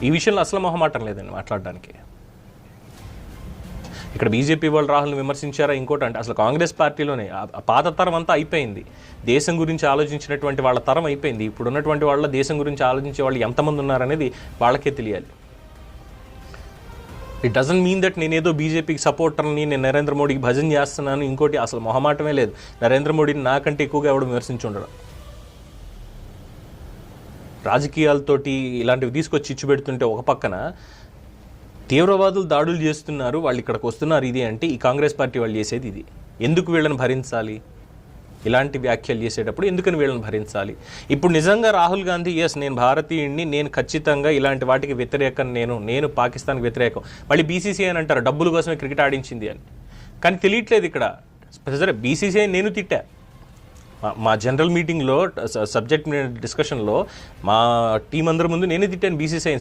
ఈ విషయంలో అసలు మొహమాటం లేదండి మాట్లాడడానికి. ఇక్కడ బీజేపీ వాళ్ళు రాహుల్ని విమర్శించారా ఇంకోటి అంటే అసలు కాంగ్రెస్ పార్టీలోనే ఆ పాత తరం అంతా అయిపోయింది. దేశం గురించి ఆలోచించినటువంటి వాళ్ళ తరం అయిపోయింది. ఇప్పుడు ఉన్నటువంటి వాళ్ళ దేశం గురించి ఆలోచించే వాళ్ళు ఎంతమంది ఉన్నారనేది వాళ్ళకే తెలియాలి. ఇట్ డజంట్ మీన్ దట్ నేనేదో బీజేపీకి సపోర్టర్ని, నేను నరేంద్ర మోడీకి భజన చేస్తున్నాను. ఇంకోటి అసలు మొహమాటమే లేదు. నరేంద్ర మోడీని నాకంటే ఎక్కువగా ఎవడు విమర్శించి ఉండడం. రాజకీయాలతోటి ఇలాంటివి తీసుకొచ్చి ఇచ్చి పెడుతుంటే ఒక పక్కన తీవ్రవాదులు దాడులు చేస్తున్నారు, వాళ్ళు ఇక్కడికి వస్తున్నారు ఇది అంటే ఈ కాంగ్రెస్ పార్టీ వాళ్ళు చేసేది ఇది. ఎందుకు వీళ్ళని భరించాలి? ఇలాంటి వ్యాఖ్యలు చేసేటప్పుడు ఎందుకని వీళ్ళని భరించాలి? ఇప్పుడు నిజంగా రాహుల్ గాంధీ నేను భారతీయుడిని, నేను ఖచ్చితంగా ఇలాంటి వాటికి వ్యతిరేకం, నేను పాకిస్తాన్కి వ్యతిరేకం, మళ్ళీ బీసీసీఐ అని అంటారు డబ్బుల కోసమే క్రికెట్ ఆడించింది అని. కానీ తెలియట్లేదు ఇక్కడ. సరే బీసీసీఐ నేను తిట్టా మా జనరల్ మీటింగ్లో సబ్జెక్ట్ డిస్కషన్లో మా టీం అందరి ముందు నేనే తిట్టాను బీసీసీఐ.